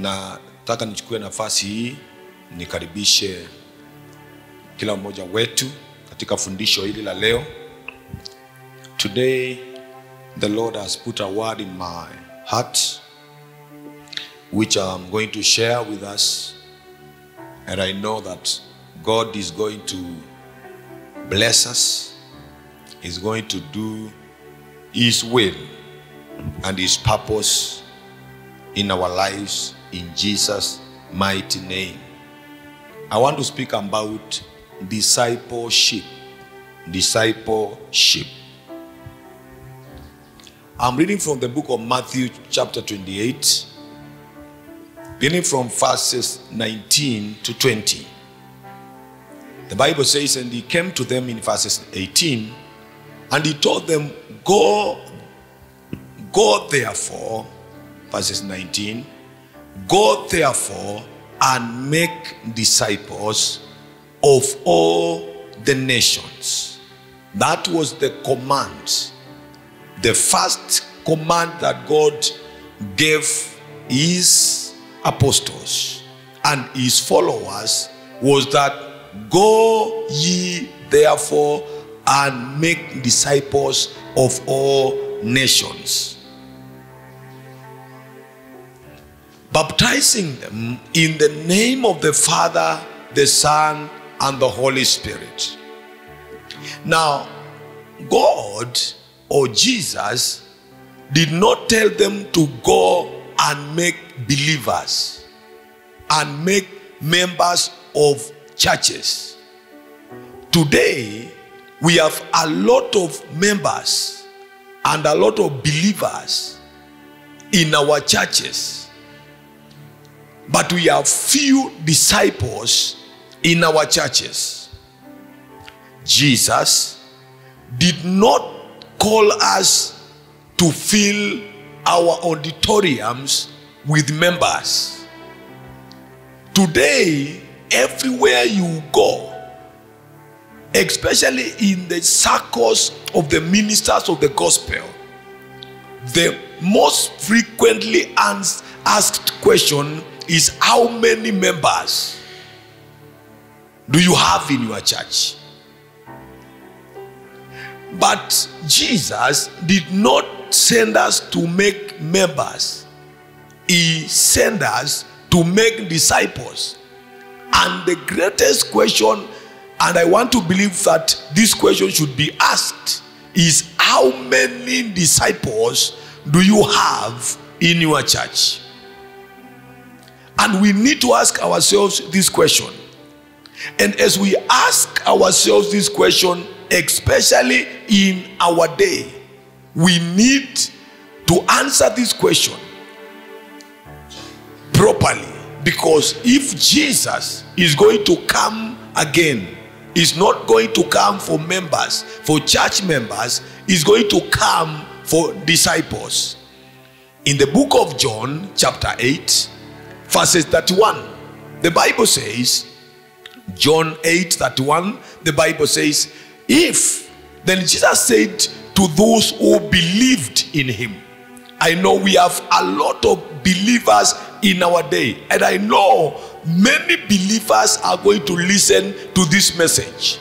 Na nataka nichukue nafasi hii nikaribishe kila mmoja wetu katika fundisho hili la leo. Today the Lord has put a word in my heart which I'm going to share with us, and I know that God is going to bless us. He's going to do His will and His purpose in our lives in Jesus' mighty name. I want to speak about discipleship. Discipleship. I'm reading from the book of Matthew chapter 28, beginning from verses 19 to 20. The Bible says, and he came to them in verses 18, and he told them, Go therefore, verses 19, go therefore and make disciples of all the nations. That was the command. The first command that God gave his apostles and his followers was that go ye therefore and make disciples of all nations, baptizing them in the name of the Father, the Son, and the Holy Spirit. Now, God or Jesus did not tell them to go and make believers and make members of churches. Today, we have a lot of members and a lot of believers in our churches, but we have few disciples in our churches. Jesus did not call us to fill our auditoriums with members. Today, everywhere you go, especially in the circles of the ministers of the gospel, the most frequently asked question is, how many members do you have in your church? But Jesus did not send us to make members. He sent us to make disciples. And the greatest question, and I want to believe that this question should be asked, is how many disciples do you have in your church? And we need to ask ourselves this question. And as we ask ourselves this question, especially in our day, we need to answer this question properly. Because if Jesus is going to come again, he's not going to come for members, for church members, he's going to come for disciples. In the book of John, chapter 8, verses 31, the Bible says, John 8:31, the Bible says, then Jesus said to those who believed in him. I know we have a lot of believers in our day, and I know many believers are going to listen to this message.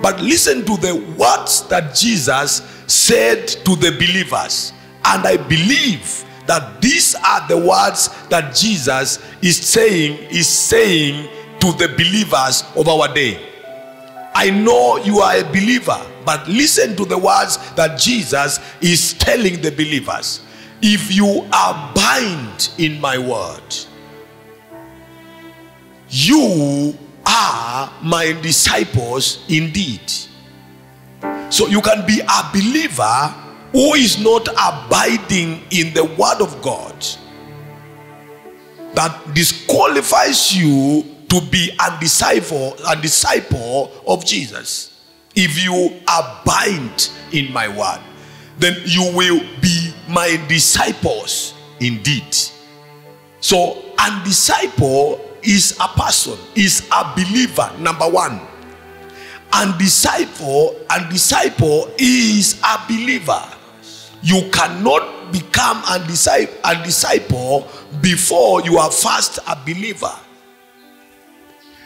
But listen to the words that Jesus said to the believers, and I believe that these are the words that Jesus is saying to the believers of our day. I know you are a believer, but listen to the words that Jesus is telling the believers. If you abide in my word, you are my disciples indeed. So you can be a believer who is not abiding in the word of God. That disqualifies you to be a disciple of Jesus. If you abide in my word, then you will be my disciples indeed. So a disciple is a person, is a believer, number one. And disciple is a believer. you cannot become a disciple before you are first a believer.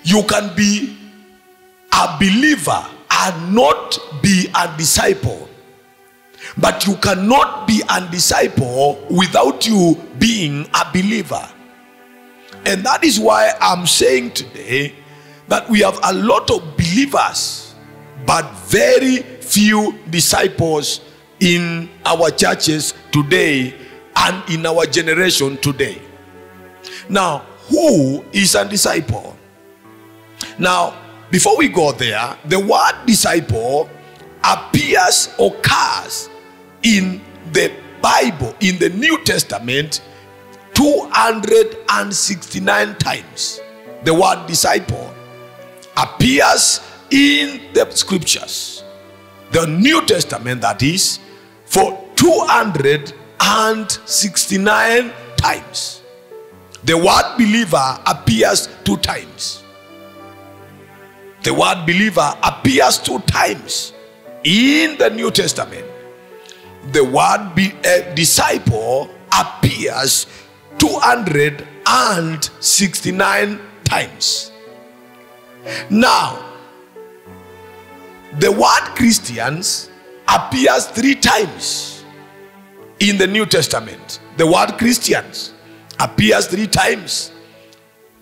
You can be a believer and not be a disciple. But you cannot be a disciple without you being a believer. And that is why I'm saying today that we have a lot of believers, but very few disciples in our churches today and in our generation today. Now, who is a disciple? Now, before we go there, the word disciple appears, occurs in the Bible, in the New Testament, 269 times. The word disciple appears in the scriptures, the New Testament, that is, for 269 times. The word believer appears 2 times. The word believer appears 2 times in the New Testament. The word disciple appears 269 times. Now, the word Christians appears 3 times in the New Testament. The word Christians appears 3 times.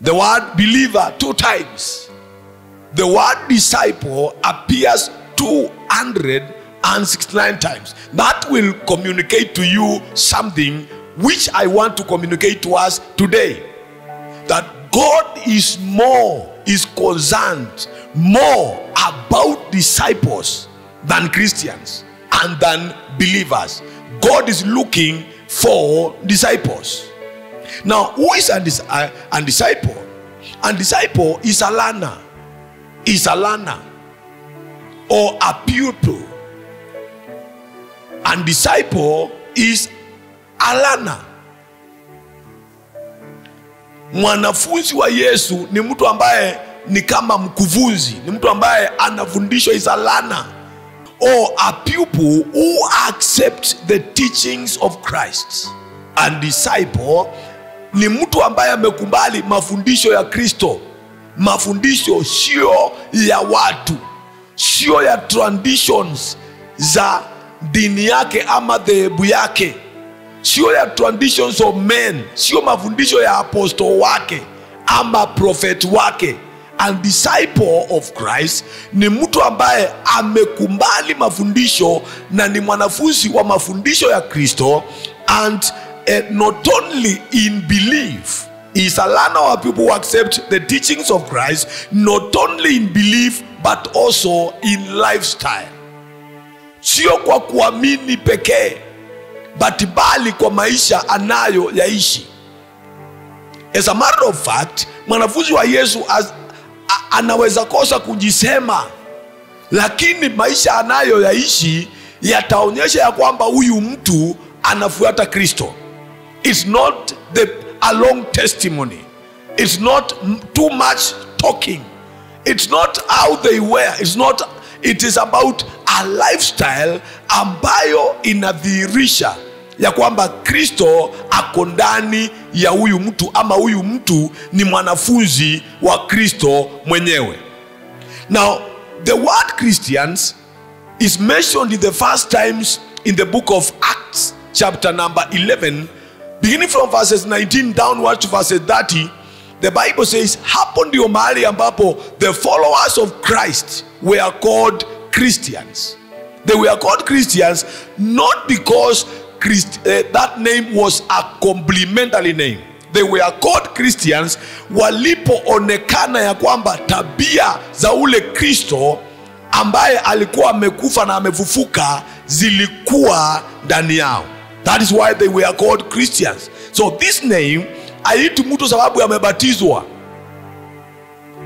The word believer 2 times. The word disciple appears 269 times. That will communicate to you something which I want to communicate to us today. That God is concerned more about disciples than Christians and than believers. God is looking for disciples. Now, who is a disciple? A disciple is a learner. Is a learner or a pupil. And disciple is a learner. Mwanafunzi wa Yesu ni mtu ambaye ni kama mkufunzi, ni mtu ambaye anafundishwa, is a learner. Or a pupil who accepts the teachings of Christ. And disciple ni mtu ambaye amekubali mafundisho ya Kristo. Mafundisho sio ya watu, sio ya traditions za dini yake ama dhehebu yake, sio ya traditions of men, sio mafundisho ya apostle wake ama prophet wake. And disciple of Christ ni mtu ambaye amekubali mafundisho na ni mwanafunzi wa mafundisho ya Kristo, and not only in belief. Is a learner of people who accept the teachings of Christ, not only in belief but also in lifestyle. Sio kwa kuamini pekee, but bali kwa maisha anayo yaishi. As a matter of fact, mwanafunzi wa Yesu anaweza kosa kujisema, lakini maisha anayo yaishi yataonyesha ya kwamba huyu mtu anafuata Kristo. It's not a long testimony. It's not too much talking. It's not how they were. It is about a lifestyle ambayo inadhihirisha ya kwamba Kristo ako ndani ya huyu mtu, ama huyu mtu ni mwanafunzi wa Kristo mwenyewe. Now, the word Christians is mentioned in the first times in the book of Acts, chapter number 11, beginning from verses 19 downwards to verses 30. The Bible says, hapo ndio mahali ambapo the followers of Christ were called Christians. They were called Christians not because that name was a complimentary name. They were called Christians walipoonekana ya kwamba tabia za ule Kristo ambaye alikuwa amekufa na amefufuka zilikuwa ndani yao. That is why they were called Christians. So this name haiitwi mtu sababu amebatizwa.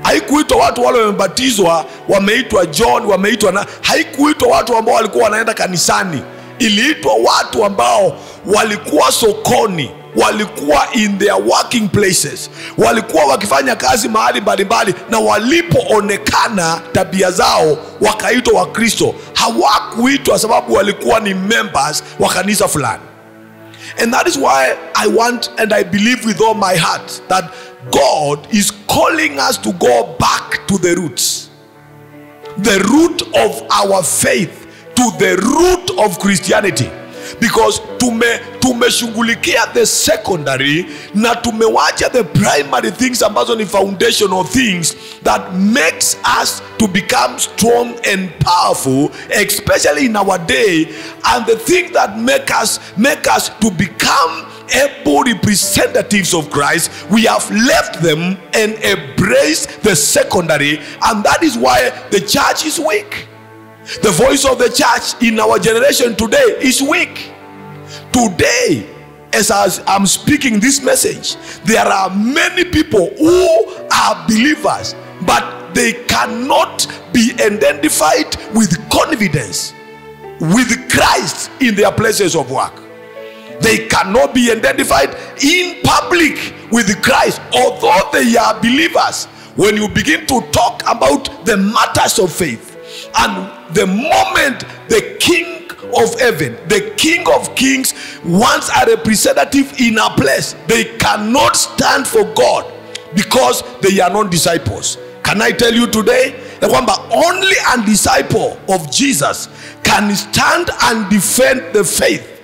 Haikuitwa watu wale wamebatizwa, wameitwa John, wameitwa na, haikuitwa watu ambao walikuwa wanaenda kanisani. Iliitwa watu ambao walikuwa sokoni, walikuwa in their working places, walikuwa wakifanya kazi mahali mbalimbali, na walipoonekana tabia zao wakaitwa Wakristo. Hawakuitwa sababu walikuwa ni members wa kanisa fulani. And that is why I want and I believe with all my heart that God is calling us to go back to the roots. The root of our faith, to the root of Christianity. Because tumeshughulikia the secondary na tumewacha the primary things ambazo ni foundational things that makes us to become strong and powerful, especially in our day, and the things that make us to become able representatives of Christ. We have left them and embraced the secondary, and that is why the church is weak. The voice of the church in our generation today is weak. Today, as I'm speaking this message, there are many people who are believers, but they cannot be identified with confidence with Christ in their places of work. They cannot be identified in public with Christ, although they are believers. When you begin to talk about the matters of faith, and the moment the King of heaven, the King of kings, wants a representative in a place, they cannot stand for God because they are not disciples. Can I tell you today that only a disciple of Jesus can stand and defend the faith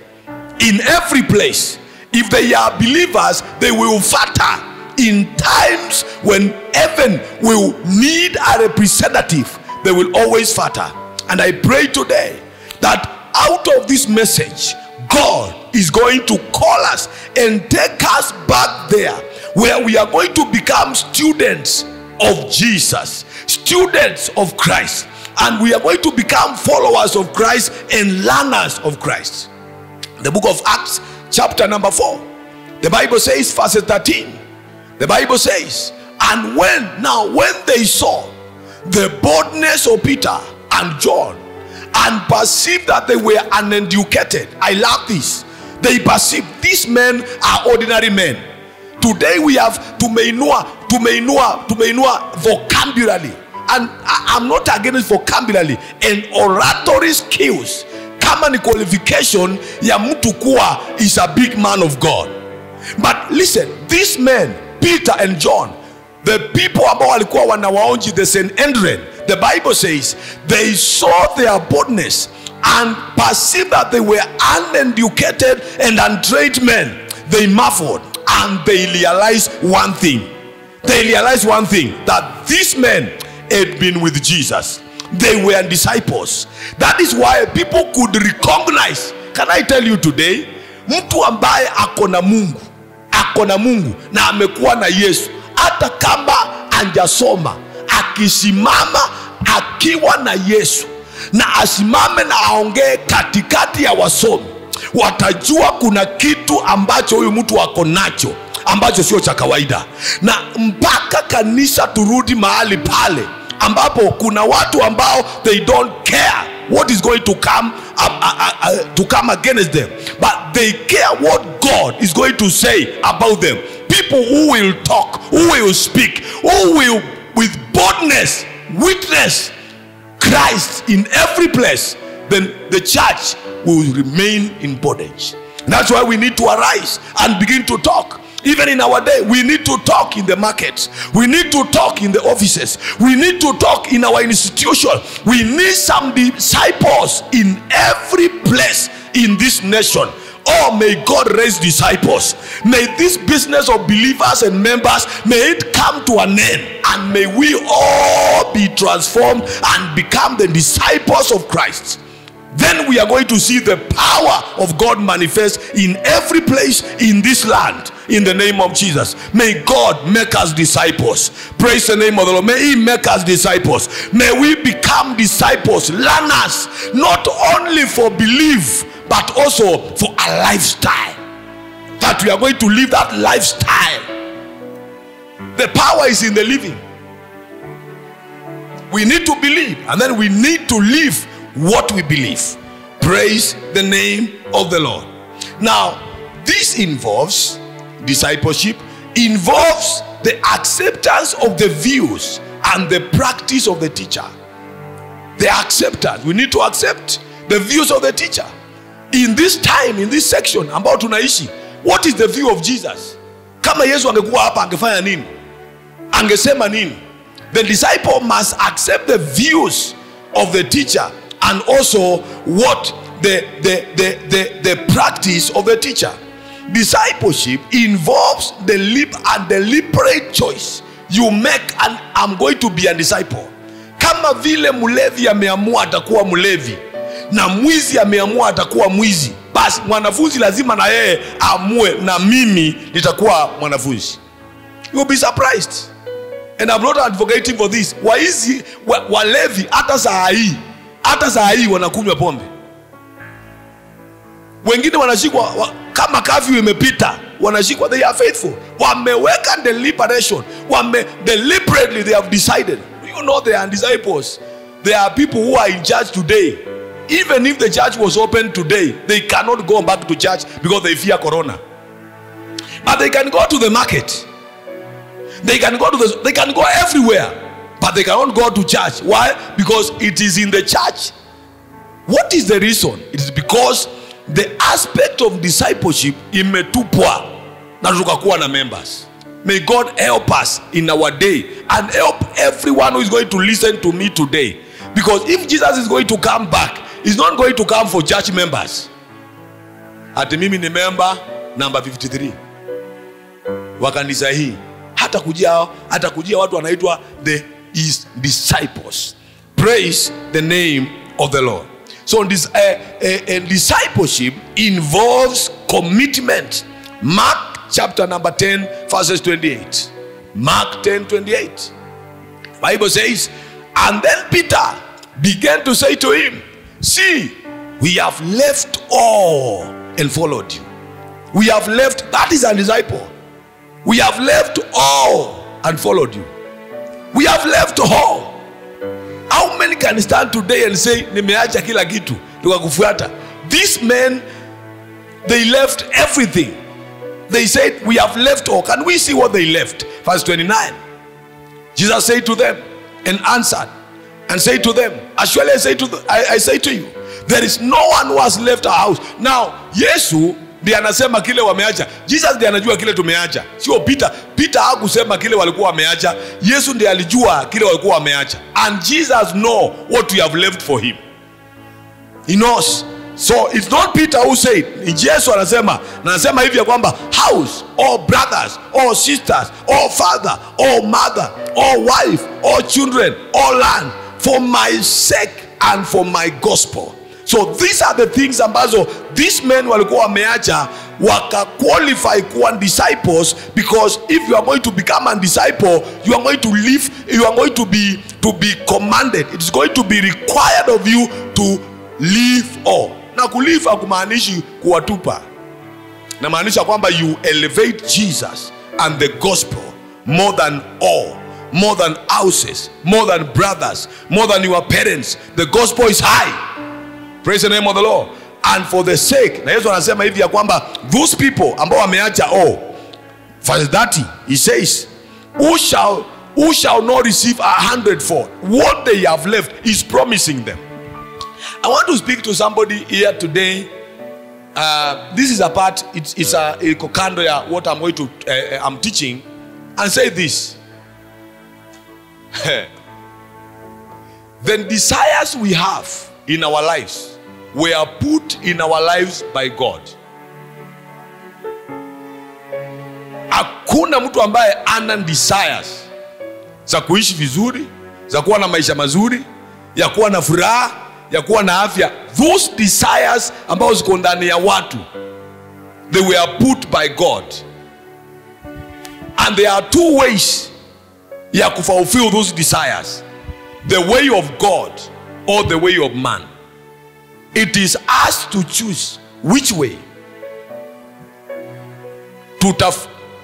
in every place? If they are believers, they will falter in times when heaven will need a representative. They will always falter. And I pray today that out of this message, God is going to call us and take us back there where we are going to become students of Jesus, students of Christ, and we are going to become followers of Christ and learners of Christ. The book of Acts chapter number 4, the Bible says, verse 13, the Bible says, and when they saw the boldness of Peter and John, and perceived that they were uneducated. I love this. They perceived these men are ordinary men. Today we have tumeinua vocabulary, and I'm not against vocabulary and oratory skills. Kama ni qualification ya mtu kuwa is a big man of God. But listen, these men, Peter and John, the people ambao walikuwa wanawaonji the Sanhedrin, the Bible says they saw their boldness and perceived that they were uneducated and untrained men. They marveled and they realized one thing. They realized one thing, that these men had been with Jesus. They were disciples. That is why people could recognize. Can I tell you today, mtu ambaye akona Mungu na amekuwa na Yesu, hata kama anjasoma, akisimama akiwa na Yesu na asimame na aongee katikati ya wasomi, watajua kuna kitu ambacho huyu mtu ako nacho ambacho sio cha kawaida. Na mpaka kanisa turudi mahali pale ambapo kuna watu ambao they don't care what is going to come against them, but they care what God is going to say about them. People who will talk, who will speak, who will with boldness witness Christ in every place, then the church will remain in bondage. That's why we need to arise and begin to talk. Even in our day, we need to talk in the markets. We need to talk in the offices. We need to talk in our institution. We need some disciples in every place in this nation. Oh, may God raise disciples. May this business of believers and members, may it come to an end. And may we all be transformed and become the disciples of Christ. Then we are going to see the power of God manifest in every place in this land, in the name of Jesus. May God make us disciples. Praise the name of the Lord. May He make us disciples. May we become disciples, learners, not only for belief, but also for a lifestyle. That we are going to live that lifestyle. The power is in the living. We need to believe, and then we need to live what we believe. Praise the name of the Lord. Now, this involves discipleship, involves the acceptance of the views and the practice of the teacher. The acceptance. We need to accept the views of the teacher. In this time, in this section ambao tunaishi, what is the view of Jesus? Kama Yesu angekuwa hapa angefanya nini? Angesema nini? The disciple must accept the views of the teacher and also what the practice of the teacher. Discipleship involves the deliberate choice you make, and I'm going to be a disciple. Kama vile mulevi ameamua atakuwa mulevi na mwizi ameamua atakuwa mwizi, basi mwanafunzi lazima na yeye amue na mimi nitakuwa mwanafunzi. You will be surprised. And I'm not advocating for this. Waizi walevi hata saa hii wanakunywa pombe. Wengine wanashikwa kama curfew imepita, wanashikwa. They are faithful. Wameweka deliberation. Deliberately they have decided. You know, they are disciples. There are people who are in church today. Even if the church was open today, they cannot go back to church because they fear corona. But they can go to the market. They can go everywhere, but they cannot go to church. Why? Because it is in the church. What is the reason? It is because the aspect of discipleship imetupwa na tukakuwa na members. May God help us in our day and help everyone who is going to listen to me today. Because if Jesus is going to come back, he's not going to come for church members. Ati mimi ni member number 53 wa kanisa hii. Hata kujia watu wanaitwa the disciples. Praise the name of the Lord. So this discipleship involves commitment. Mark chapter number 10 verses 28. Mark 10:28. Bible says, and then Peter began to say to him, see, we have left all and followed you. We have left, that is a disciple. We have left all and followed you. We have left all. How many can stand today and say, nimeacha kila kitu tukakufuata? These men, they left everything. They said, we have left all. Can we see what they left? Verse 29. Jesus said to them and answered and said to them, surely I say to you, there is no one who has left a house. Now, Yesu ndiye anasema kile wameacha. Jesus ndiye anajua kile tumeacha. Sio Peter. Peter hakusema kile walikuwa wameacha. Yesu ndiye alijua kile walikuwa wameacha. And Jesus know what we have left for him. He knows. So it's not Peter who said. Yesu anasema hivi ya kwamba house or brothers or sisters or father or mother or wife or children or land for my sake and for my gospel. So these are the things ambazo these men walikuwa wameacha waka qualify kuwa disciples, because if you are going to become a disciple, you are going to live, you are going to be commanded. It is going to be required of you to live all. Na kulive hakumaanishi kuwatupa. Na maanisha kwamba you elevate Jesus and the gospel more than all, more than houses, more than brothers, more than your parents. The gospel is high. Praise the name of the Lord. And for the sake, na Yesu anasema hivi ya kwamba those people ambao wameacha all, verse 30, he says, who shall not receive 100-fold what they have left, is promising them. I want to speak to somebody here today. This is a part, it's a kando ya what I'm going to I'm teaching, and say this. The desires we have in our lives were put in our lives by God. Hakuna mtu ambaye ana desires za kuishi vizuri, za kuwa na maisha mazuri, ya kuwa na furaha, ya kuwa na afya. Those desires ambazo ziko ndani ya watu, they were put by God. And there are two ways ya kufulfill those desires: the way of God or the way of man. It is us to choose which way tutapata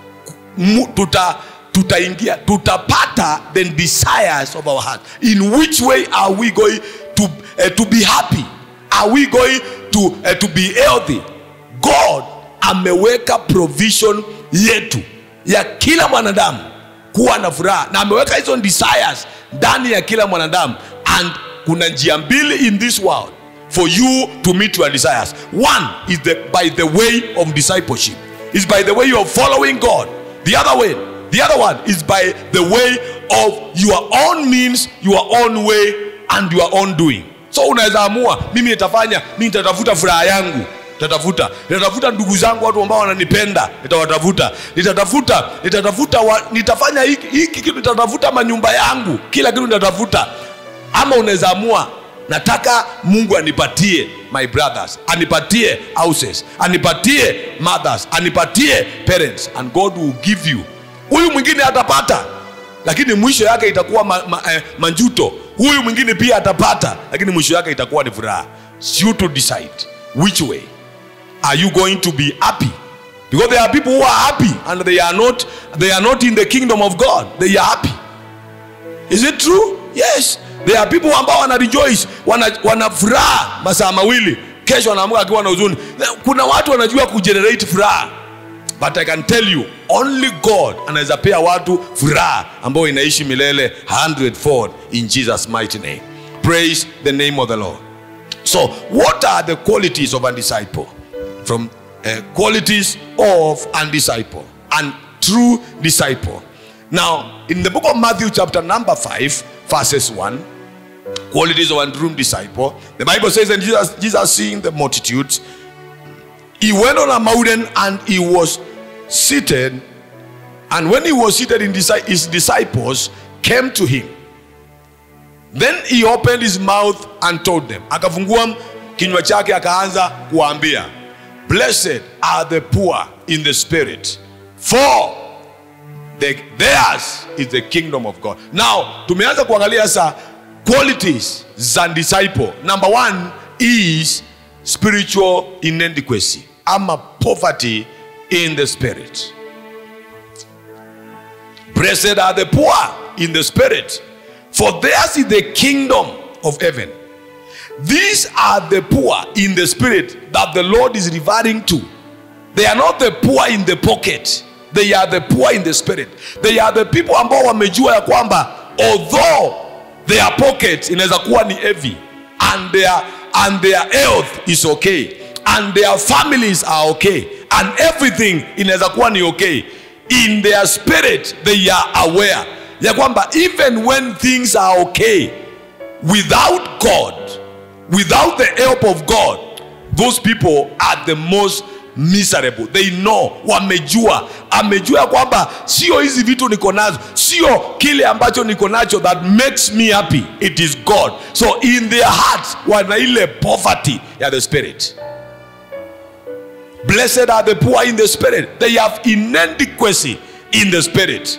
the desires of our heart. In which way are we going to be happy? Are we going to be healthy? God ameweka provision yetu ya kila mwanadamu kuwa na furaha, na ameweka hizo desires ndani ya kila mwanadamu. And kuna njia mbili in this world for you to meet your desires. One is by the way of discipleship. It's by the way you are following God. The other one is by the way of your own means, your own way and your own doing. So unaweza amua, mimi nitatafuta furaha yangu, nitatafuta ndugu zangu, watu ambao wananipenda, nitawatafuta, nitafanya hiki kitu, nitatafuta manyumba yangu, kila kitu nitatafuta. Ama unaweza amua, nataka Mungu anipatie my brothers, anipatie houses, anipatie mothers, anipatie parents, and God will give you. Huyu mwingine atapata, lakini mwisho yake itakuwa manjuto. Huyu mwingine pia atapata, lakini mwisho yake itakuwa ni furaha. You to decide which way are you going to be happy. Because there are people who are happy and they are not in the kingdom of God. They are happy. Is it true? Yes. There are people ambao wana rejoice, wana furaha masaa mawili, kesho wanaamka akiwa na huzuni. Kuna watu wanajua kugenerate furaha. But I can tell you, only God anaweza pea watu furaha ambao inaishi milele 100-fold in Jesus mighty name. Praise the name of the Lord. So, what are the qualities of a disciple? From qualities of a disciple and true disciple. Now, in the book of Matthew chapter number 5, verses 1, qualities of a true disciple, the Bible says that Jesus seeing the multitudes, he went on a mountain and he was seated, and when he was seated, his disciples came to him. Then he opened his mouth and told them, akafungua kinywa chake akaanza kuambia, blessed are the poor in the spirit, for theirs is the kingdom of God. Now tumeanza kuangalia sa qualities za disciple. Number 1 is spiritual inadequacy, ama poverty in the spirit. Blessed are the poor in the spirit, for theirs is the kingdom of heaven. These are the poor in the spirit that the Lord is referring to. They are not the poor in the pocket. They are the poor in the spirit. They are the people ambao wamejua ya kwamba although their pockets inaweza kuwa ni heavy, and their health is okay, and their families are okay, and everything inaweza kuwa ni okay, in their spirit they are aware ya kwamba even when things are okay, without God, without the help of God, those people are the most miserable. They know, amejua kwamba sio hizi vitu niko nazo, sio kile ambacho niko nacho that makes me happy, it is God. So in their hearts wana ile poverty ya the spirit. Blessed are the poor in the spirit, they have inadequacy in the spirit.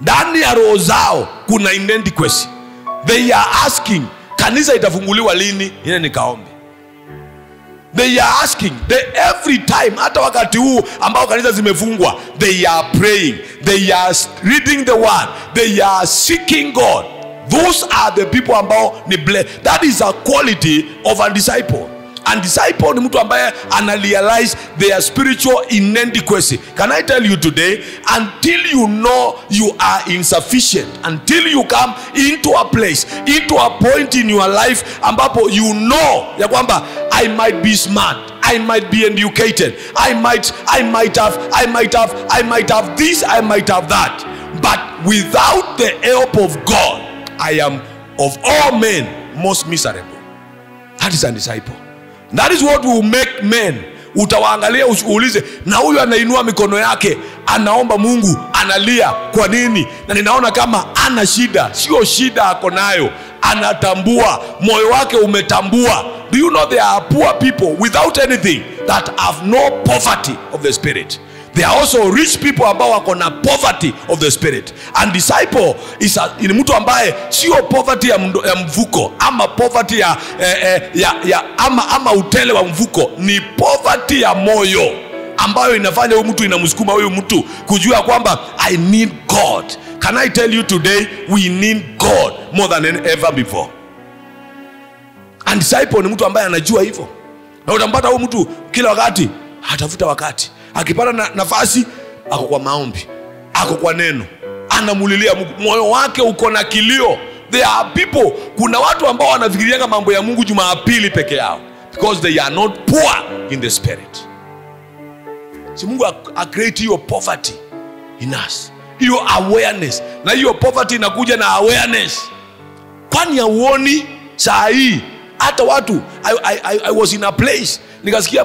Ndani ya roho zao kuna inadequacy. They are asking, kanisa itafunguliwa lini ile nikaombe. They are asking, every time, hata wakati huu ambao kanisa zimefungwa, they are praying, they are reading the word, they are seeking God. Those are the people ambao ni blessed. That is a quality of a disciple. And disciple ni mtu ambaye analyze their spiritual inadequacy. Can I tell you today, until you know you are insufficient, until you come into a place, into a point in your life ambapo you know ya kwamba I might be smart, I might be educated, I might have this, I might have that, but without the help of God, I am of all men most miserable. That is a disciple. That is what will make men. Utawaangalia uulize, na huyu anainua mikono yake, anaomba Mungu, analia kwa nini? Na ninaona kama ana shida, sio shida ako nayo, anatambua, moyo wake umetambua. Do you know there are poor people without anything that have no poverty of the spirit? There are also rich people ambao wako na poverty of the spirit. And disciple ni mtu ambaye sio poverty ya mvuko, ama poverty ama utele wa mvuko, ni poverty ya moyo ambayo inafanya huyu mtu, inamsukuma huyu mtu kujua kwamba I need God. Can I tell you today, we need God more than ever before. And disciple ni mtu ambaye anajua hivyo. Na utampata huyu mtu kila wakati hatafuta wakati, Akipata nafasi ako kwa maombi, ako kwa neno, anamulilia Mungu, moyo wake uko na kilio. There are people, kuna watu ambao wanafikirianga mambo ya Mungu Jumapili peke yao, because they are not poor in the spirit. Si Mungu create your poverty in us, your awareness, na hiyo poverty inakuja na awareness. Kwani hauoni saa hii hata watu, I was in a place nikasikia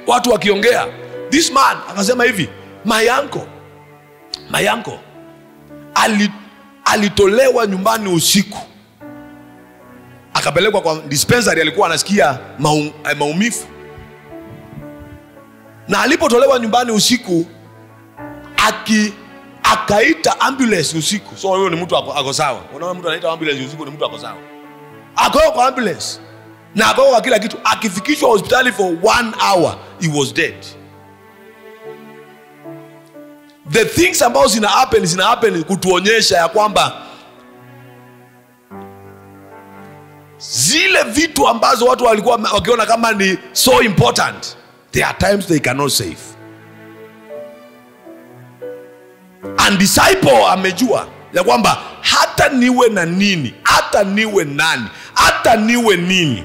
watu wakiongea. This man akasema hivi, my uncle alitolewa nyumbani usiku, akapelekwa kwa dispensary, alikuwa anasikia maumivu, na alipotolewa nyumbani usiku akaita ambulance usiku. So huyo ni mtu ako sawa. Unaona, mtu anaita ambulance usiku ni mtu ako sawa. Akawa kwa ambulance na akawa kwa kila kitu, akifikishwa hospitali for 1 hour he was dead. The things ambazo zina happen kutuonyesha ya kwamba zile vitu ambazo watu walikuwa wakiona kama ni so important, there are times they cannot save. And disciple amejua ya kwamba hata niwe na nini, hata niwe nani, hata niwe nini,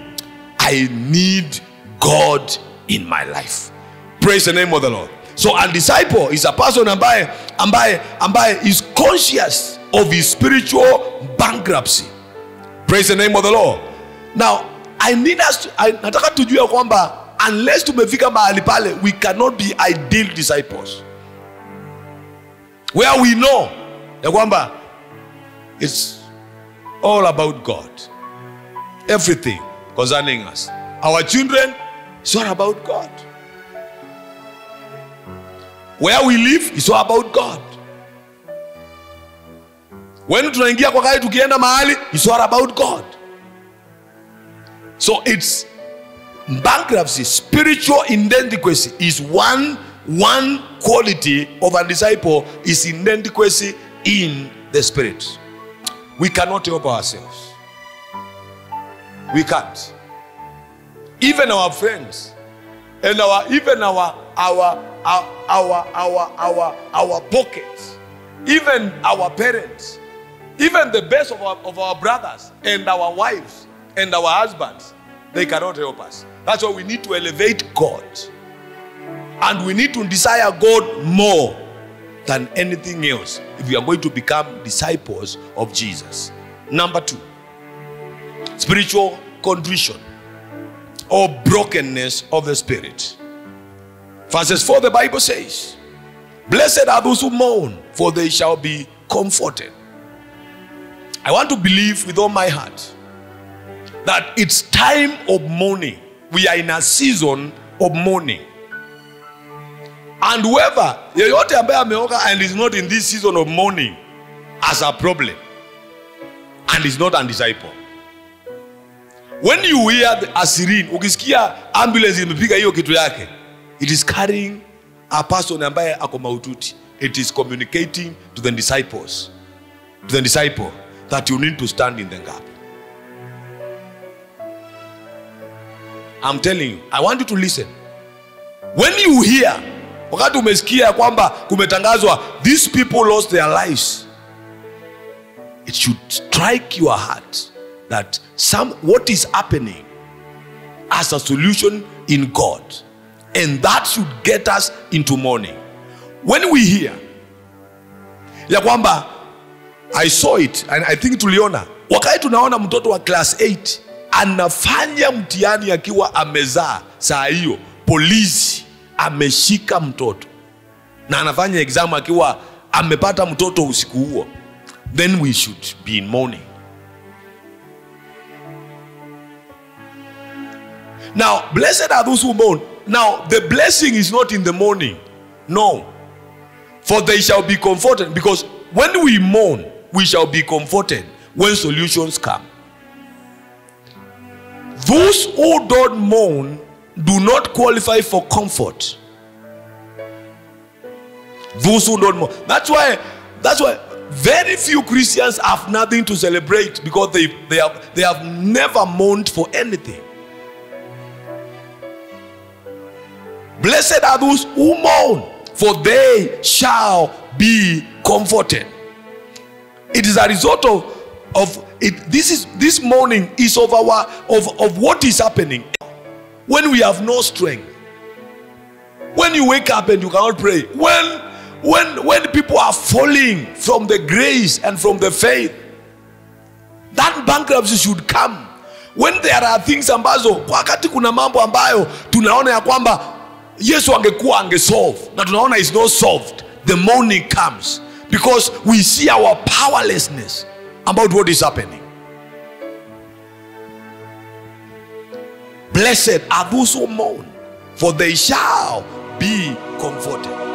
I need God in my life. Praise the name of the Lord. So a disciple is a person ambaye is conscious of his spiritual bankruptcy. Praise the name of the Lord. Now, nataka tujue kwamba unless tumefika mahali pale, we cannot be ideal disciples, where we know ya kwamba it's all about God. Everything concerning us, our children, it's all about God. Where we live is all about God. When tunaingia kwa gari tukienda mahali, it's all about God. So it's bankruptcy, spiritual inadequacy is one quality of a disciple, is inadequacy in the spirit. We cannot help ourselves. We can't. Even our friends and our pockets, even our parents, even the best of our brothers and our wives and our husbands, they cannot help us. That's why we need to elevate God, and we need to desire God more than anything else if we are going to become disciples of Jesus. Number 2, spiritual contrition or brokenness of the spirit. Verses 4, the Bible says, blessed are those who mourn, for they shall be comforted. I want to believe with all my heart that it's time of mourning. We are in a season of mourning. And whoever, yeyote ambaye ameoga and is not in this season of mourning, has a problem and is not a disciple. When you hear a siren, ukisikia ambulance imepiga hiyo kitu yake, it is carrying a person ambaye ako maututi. It is communicating to the disciples, to the disciple, that you need to stand in the gap. I'm telling you, I want you to listen. When you hear, wakati umesikia kwamba kumetangazwa, these people lost their lives, it should strike your heart that what is happening as a solution in God, and that should get us into mourning. When we hear ya kwamba, I saw it and I think tuliona, wakati tunaona mtoto wa class 8 anafanya mtihani akiwa amezaa, saa hiyo polisi ameshika mtoto na anafanya exam akiwa amepata mtoto usiku huo, then we should be in mourning. Now, blessed are those who mourn. Now, the blessing is not in the mourning. No. For they shall be comforted. Because when we mourn, we shall be comforted when solutions come. Those who don't mourn do not qualify for comfort. Those who don't mourn. That's why very few Christians have nothing to celebrate, because they have never mourned for anything. Blessed are those who mourn, for they shall be comforted. It is a result of it. This mourning is of what is happening when we have no strength. When you wake up and you cannot pray, when people are falling from the grace and from the faith, that bankruptcy should come. When there are things ambazo, wakati kuna mambo ambayo tunaona ya kwamba Yesu angekuwa angesolve na tunaona is not solved, the mourning comes because we see our powerlessness about what is happening. Blessed are those who mourn, for they shall be comforted.